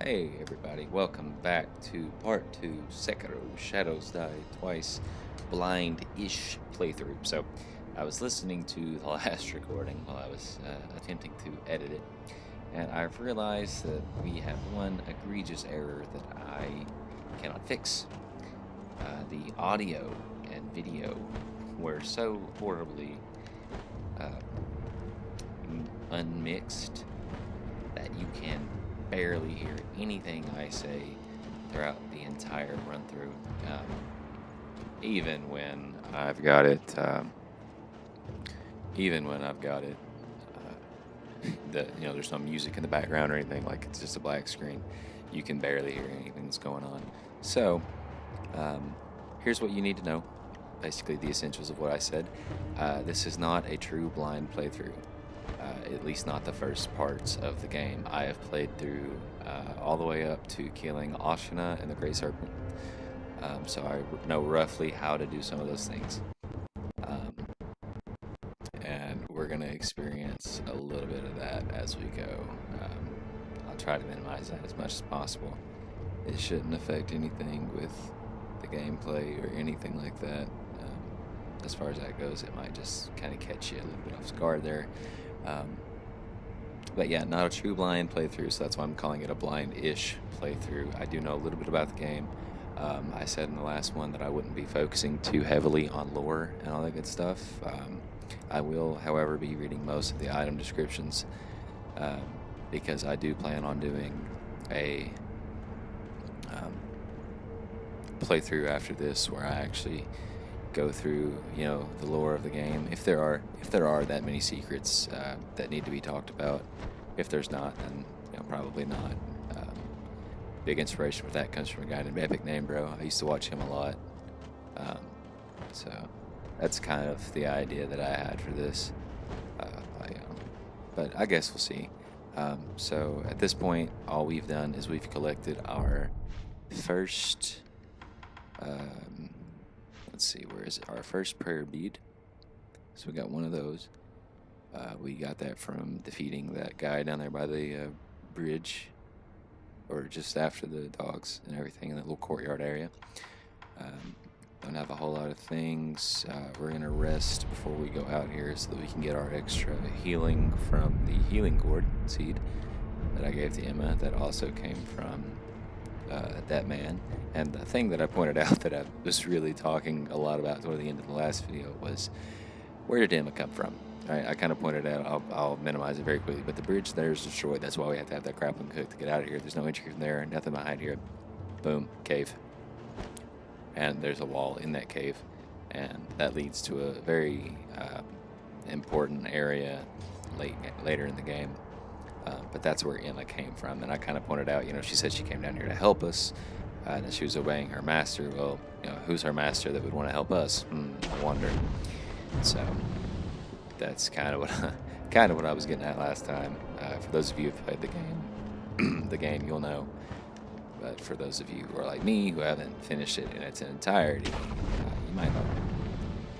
Hey everybody, welcome back to part 2 Sekiro Shadows Die Twice blind-ish playthrough. So I was listening to the last recording while I was attempting to edit it, and I've realized that we have one egregious error that I cannot fix. The audio and video were so horribly unmixed that you can barely hear anything I say throughout the entire run through, even when I've got it, there's no music in the background or anything, like it's just a black screen. You can barely hear anything that's going on. So, here's what you need to know. Basically, the essentials of what I said. This is not a true blind playthrough. At least not the first parts of the game. I have played through all the way up to killing Ashina and the Great Serpent, so I know roughly how to do some of those things. And we're going to experience a little bit of that as we go. I'll try to minimize that as much as possible. It shouldn't affect anything with the gameplay or anything like that. As far as that goes, it might just kind of catch you a little bit off guard there. But yeah, not a true blind playthrough, so that's why I'm calling it a blind-ish playthrough. I do know a little bit about the game. I said in the last one that I wouldn't be focusing too heavily on lore and all that good stuff. I will, however, be reading most of the item descriptions, because I do plan on doing a playthrough after this where I actually go through, the lore of the game. If there are that many secrets that need to be talked about. If there's not, then probably not. Big inspiration for that comes from a guy named Epic Name Bro. I used to watch him a lot. So that's kind of the idea that I had for this. But I guess we'll see. So at this point, all we've done is we've collected our first. Let's see, where is it? Our first prayer bead. So we got one of those. We got that from defeating that guy down there by the bridge, or just after the dogs and everything in that little courtyard area. Don't have a whole lot of things. We're going to rest before we go out here so that we can get our extra healing from the healing gourd seed that I gave to Emma that also came from that man. And the thing that I pointed out that I was really talking a lot about toward the end of the last video was, where did Emma come from? Right, I kind of pointed out, I'll minimize it very quickly, but the bridge there is destroyed. That's why we have to have that grappling hook to get out of here. There's no entry from there, nothing behind here. Boom, cave. And there's a wall in that cave, and that leads to a very important area later in the game. But that's where Emma came from, and I kind of pointed out, she said she came down here to help us, and that she was obeying her master. Well, who's her master that would want to help us? I wonder. So that's kind of what I was getting at last time. For those of you who've played the game, you'll know. But for those of you who are like me, who haven't finished it in its entirety, you might not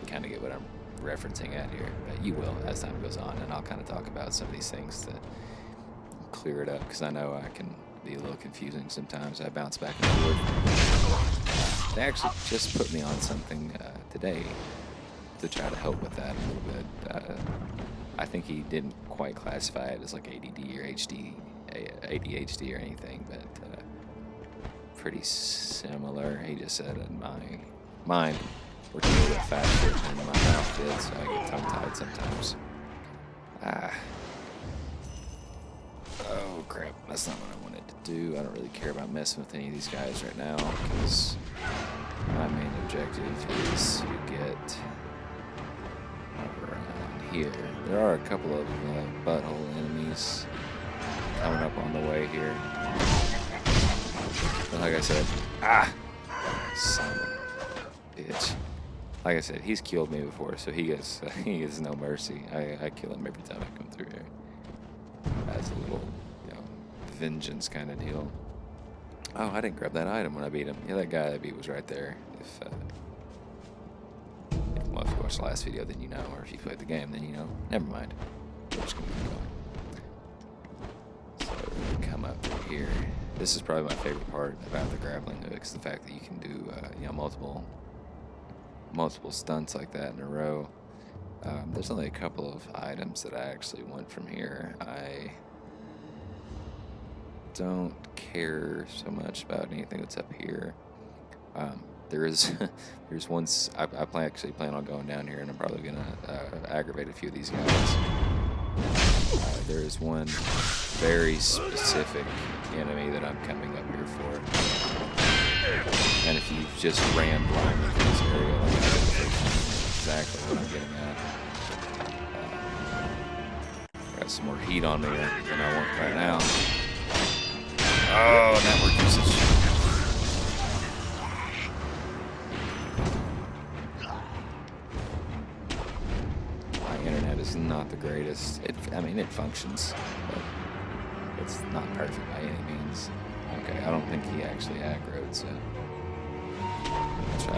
kind of get what I'm referencing at here. But you will as time goes on, and I'll kind of talk about some of these things to clear it up, because I know I can be a little confusing sometimes. I bounce back and forth. They actually just put me on something today to try to help with that a little bit. I think he didn't quite classify it as like ADD or ADHD or anything, but pretty similar. He just said in my mind working a little bit faster than my mouth did, so I get tongue-tied sometimes. Oh crap, that's not what I wanted to do. I don't really care about messing with any of these guys right now, because my main objective is to get around here. There are a couple of butthole enemies coming up on the way here. But like I said, son of a bitch. Like I said, he's killed me before, so he gets no mercy. I kill him every time I come through here. That's a little, vengeance kind of deal. Oh, I didn't grab that item when I beat him. Yeah, that guy I beat was right there. If you watched the last video, then you know. Or if you played the game, then you know. Never mind. We're just going to keep going. So, come up here. This is probably my favorite part about the grappling hook, is the fact that you can do multiple stunts like that in a row. There's only a couple of items that I actually want from here. I don't care so much about anything that's up here. There's one. I actually plan on going down here, and I'm probably gonna aggravate a few of these guys. There is one very specific enemy that I'm coming up here for, and if you just ran blindly through this area, like I did the first time, exactly what I'm getting at. Got some more heat on me than I want right now. Oh, network usage. My internet is not the greatest. It functions, but it's not perfect by any means. Okay, I don't think he actually aggroed, so I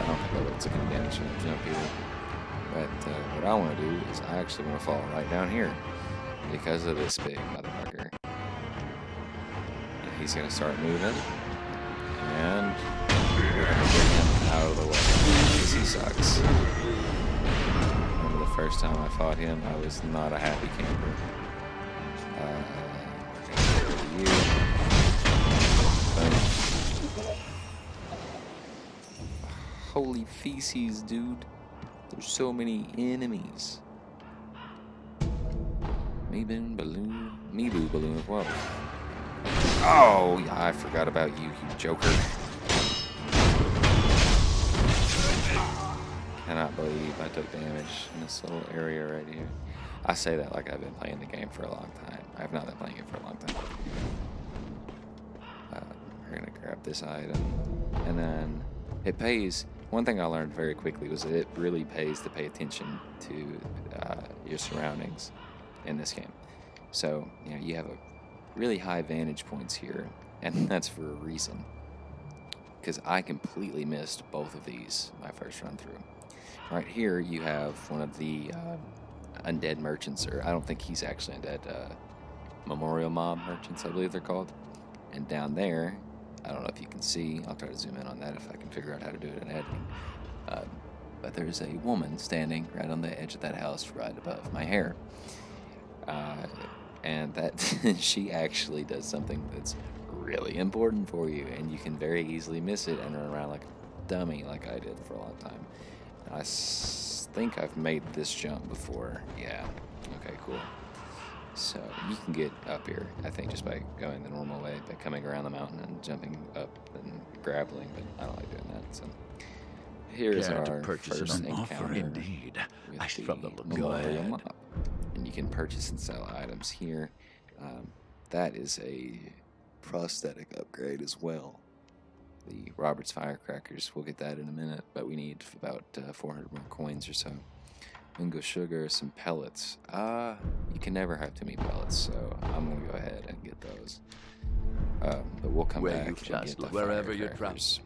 don't think I'll take any damage from the jump here. But what I want to do is I actually want to fall right down here because of this big motherfucker. He's going to start moving, and we're going to get him out of the way because he sucks. Remember the first time I fought him, I was not a happy camper. You. Holy feces, dude. There's so many enemies. Meeboo balloon as well. Oh, yeah, I forgot about you, you joker. Cannot believe I took damage in this little area right here. I say that like I've been playing the game for a long time. I've not been playing it for a long time. We're going to grab this item. And then it pays. One thing I learned very quickly was that it really pays to pay attention to your surroundings in this game. So, you have a really high vantage points here, and that's for a reason. Because I completely missed both of these my first run through. Right here, you have one of the undead merchants, or I don't think he's actually undead, memorial mob merchants, I believe they're called. And down there, I don't know if you can see, I'll try to zoom in on that if I can figure out how to do it in editing. But there's a woman standing right on the edge of that house right above my hair. And that she actually does something that's really important for you, and you can very easily miss it and run around like a dummy like I did for a long time. I think I've made this jump before. Yeah. Okay, cool. So you can get up here, I think, just by going the normal way, by coming around the mountain and jumping up and grappling, but I don't like doing that. So here's our first encounter indeed. With the memorial mob. And you can purchase and sell items here. That is a prosthetic upgrade as well. The Robert's Firecrackers, we'll get that in a minute, but we need about 400 more coins or so. Lingo sugar, some pellets. You can never have too many pellets, so I'm going to go ahead and get those. But we'll come back and get the Firecrackers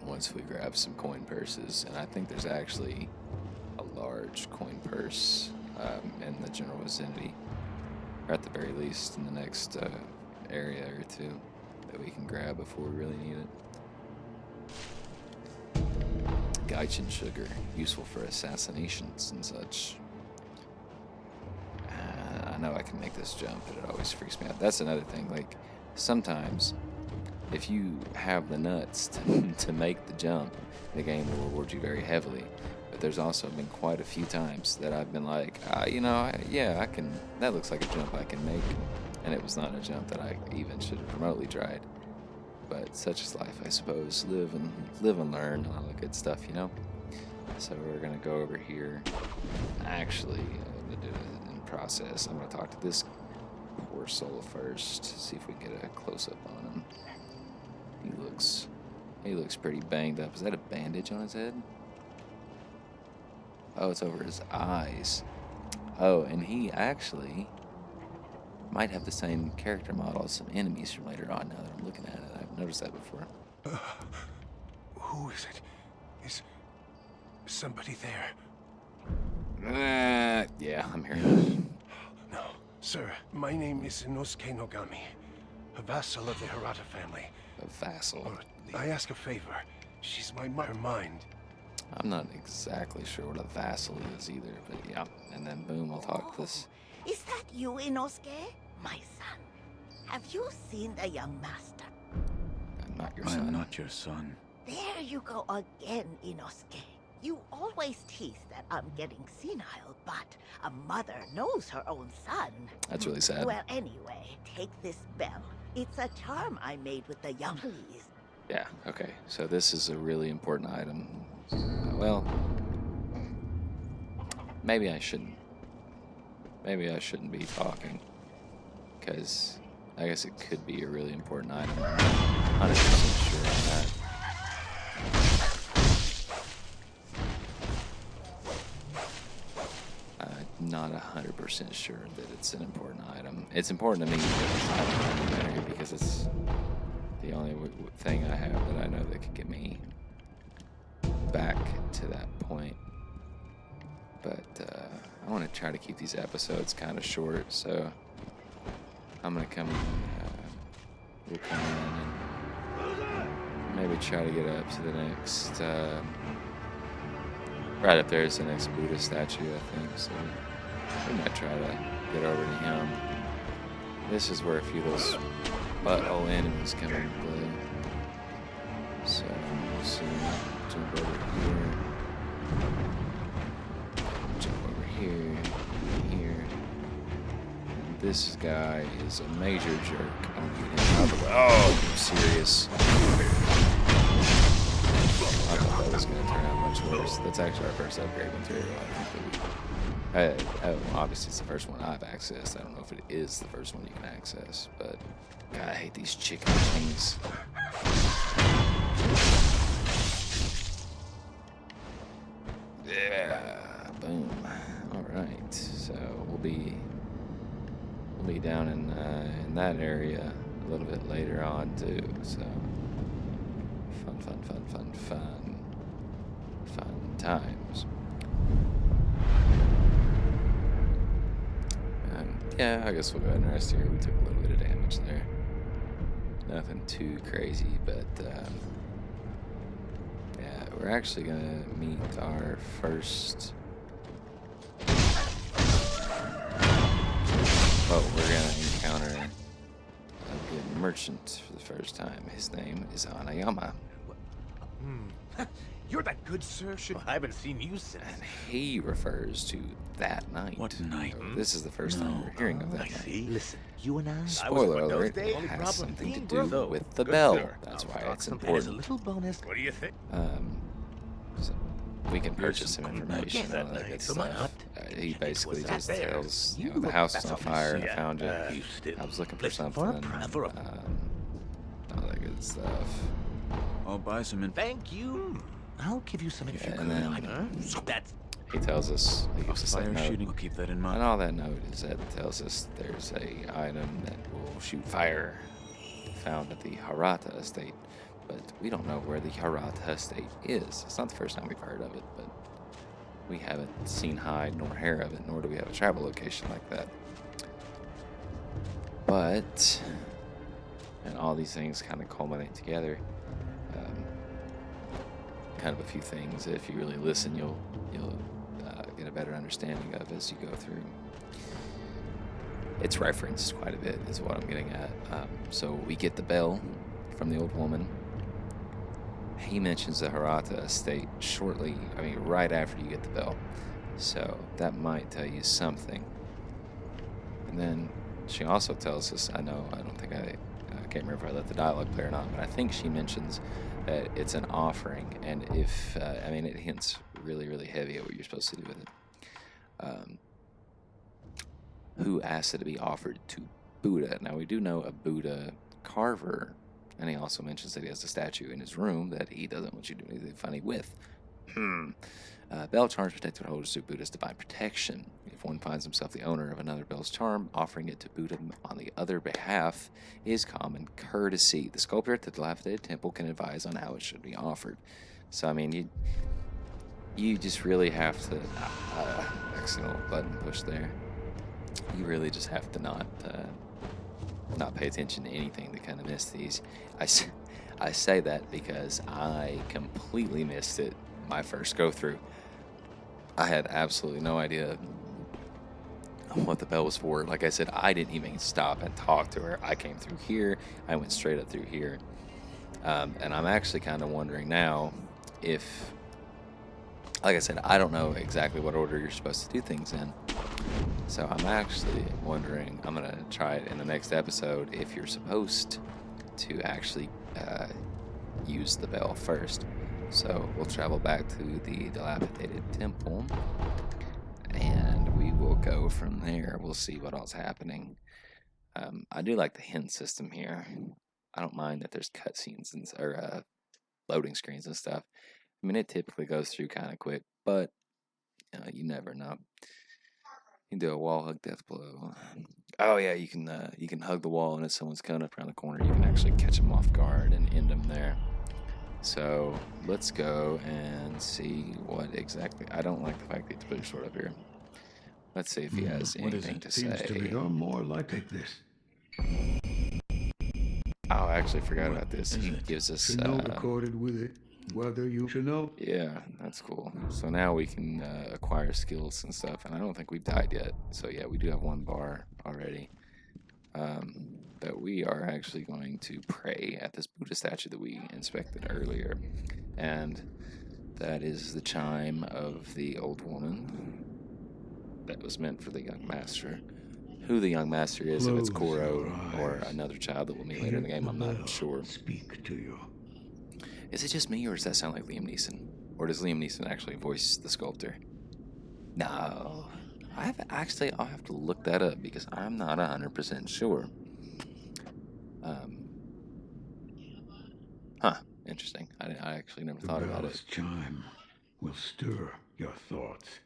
once we grab some coin purses. And I think there's actually a large coin purse in the general vicinity, or at the very least in the next area or two that we can grab before we really need it. Gaichin sugar, useful for assassinations and such. I know I can make this jump, but it always freaks me out. That's another thing, like, sometimes if you have the nuts to make the jump, the game will reward you very heavily. But there's also been quite a few times that I've been like, I can, that looks like a jump I can make. And it was not a jump that I even should have remotely tried. But such is life, I suppose. Live and learn and all that good stuff, So we're going to go over here. Actually, I'm going to do it in process. I'm going to talk to this poor soul first, see if we can get a close-up on him. He looks pretty banged up. Is that a bandage on his head? Oh, it's over his eyes. Oh, and he actually might have the same character model as some enemies from later on, now that I'm looking at it. I've noticed that before. Who is it? Is somebody there? Yeah, I'm here. No, sir. My name is Inosuke Nogami. A vassal of the Hirata family. A vassal. I ask a favor. She's my mother. Mind. I'm not exactly sure what a vassal is either, but yeah. And then boom, we'll talk this. Is that you, Inosuke? My son. Have you seen the young master? I'm not your son. I'm not your son. There you go again, Inosuke. You always tease that I'm getting senile, but a mother knows her own son. That's really sad. Well, anyway, take this bell. It's a charm I made with the young. Please. Yeah, okay. So this is a really important item. Well, maybe I shouldn't. Maybe I shouldn't be talking. Because I guess it could be a really important item. I'm not 100% sure on that. Not 100% sure that it's an important item. It's important to me because it's the only thing I have that I know that could get me back to that point. But I want to try to keep these episodes kind of short, so I'm gonna come in. We'll come in and maybe try to get up to the next. Right up there is the next Buddha statue, I think. So we might try to get over to him. This is where a few of those butthole enemies come into play. So we'll see. Jump over here. Jump over here. Here. And this guy is a major jerk. I'm getting him out of the way. Oh, I'm serious. I thought that was going to turn out much worse. That's actually our first upgrade material. I think that obviously it's the first one I've accessed. I don't know if it is the first one you can access, but God, I hate these chicken things. Yeah, boom. All right, so we'll be down in that area a little bit later on too. So fun times. Yeah, I guess we'll go ahead and rest here. We took a little bit of damage there. Nothing too crazy, but yeah, we're actually gonna meet our first. Well, we're gonna encounter a good merchant for the first time. His name is Anayama. You're that good, sir? I haven't seen you since. And he refers to that night. What night? This is the first time we're hearing of that night. See, listen, you and I. Spoiler alert, it has something to do with the bell. That's why it's important. A little bonus. What do you think? So we can purchase some information Yes, and all that good so much. stuff. He basically was just that there. tells, You the look house is back on up fire, and I found it. you still I was looking for listen, something. for a- All that good stuff. I'll buy some in. Thank you. I'll give you some if you and could. then- So that's He tells us, he gives us that Fire note. shooting. We'll keep that in And mind. all that note is that tells us there's a item that will shoot fire found at the Hirata estate. But we don't know where the Hirata estate is. It's not the first time we've heard of it, but we haven't seen hide nor hair of it, nor do we have a travel location like that. But, and all these things kind of culminate together. Kind of a few things that if you really listen, you'll get a better understanding of as you go through. It's referenced quite a bit, is what I'm getting at. So we get the bell from the old woman. He mentions the Hirata estate shortly, right after you get the bell. So that might tell you something. And then she also tells us, I can't remember if I let the dialogue play or not, but I think she mentions that it's an offering, and if, it hints really, really heavy at what you're supposed to do with it. Who asked it to be offered to Buddha? Now, we do know a Buddha carver, and he also mentions that he has a statue in his room that he doesn't want you to do anything funny with. Bell charms protected holders through Buddha's divine protection. If one finds himself the owner of another bell's charm, offering it to Buddha on the other behalf is common courtesy. The sculptor at the dilapidated temple can advise on how it should be offered. So, you just really have to... accidental button push there. You really just have to not not pay attention to anything to kind of miss these. I say that because I completely missed it my first go through. I had absolutely no idea what the bell was for. Like I said, I didn't even stop and talk to her. I came through here. I went straight up through here. And I'm actually kind of wondering now if, like I said, I don't know exactly what order you're supposed to do things in. So I'm actually wondering, I'm going to try it in the next episode, if you're supposed to actually use the bell first. So we'll travel back to the dilapidated temple, and we will go from there. We'll see what else happening. I do like the hint system here. I don't mind that there's cutscenes or loading screens and stuff. I mean, it typically goes through kind of quick, but you never know. You can do a wall hug death blow. Oh yeah, you can hug the wall, and if someone's coming up around the corner, you can actually catch them off guard and end them there. So let's go and see what exactly. I don't like the fact that you put your sword up here. Let's see if he has anything to say. Seems to become more like this. Oh, I actually forgot about this. He gives us. Recorded with it. Whether you should know. Yeah, that's cool. So now we can acquire skills and stuff, and I don't think we've died yet. So yeah, we do have one bar already. But we are actually going to pray at this Buddha statue that we inspected earlier, and that is the chime of the old woman that was meant for the young master. Who the young master is, if it's Koro or another child that we'll meet later in the game, I'm not sure. Speak to you. Is it just me, or does that sound like Liam Neeson? Or does Liam Neeson actually voice the sculptor? No. I'll have to look that up because I'm not 100% sure. Interesting. I actually never thought about it. The chime will stir your thoughts.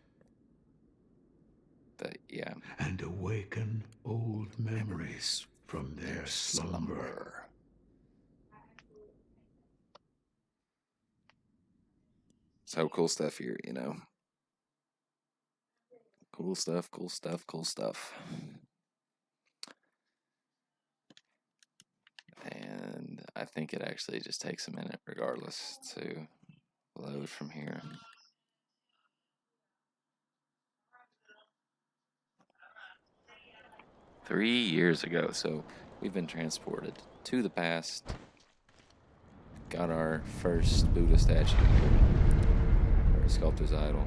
But yeah. And awaken old memories from their slumber. So cool stuff here, you know. Cool stuff. And I think it actually just takes a minute regardless to load from here. Three years ago, so we've been transported to the past. Got our first Buddha statue here, or sculptor's idol.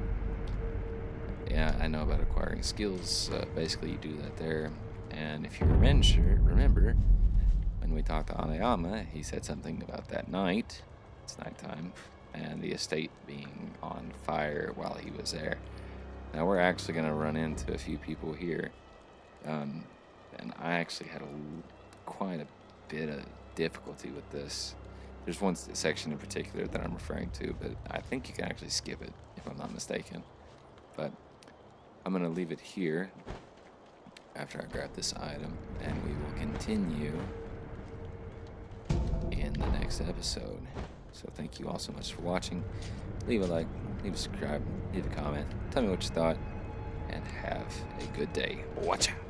Yeah, I know about acquiring skills. Basically, you do that there. And if you remember, when we talked to Anayama, he said something about that night. It's nighttime, and the estate being on fire while he was there. Now we're actually going to run into a few people here. And I actually had quite a bit of difficulty with this. There's one section in particular that I'm referring to, but I think you can actually skip it, if I'm not mistaken. But I'm going to leave it here after I grab this item, and we will continue in the next episode. So thank you all so much for watching. Leave a like, leave a subscribe, leave a comment, tell me what you thought, and have a good day. Watch out.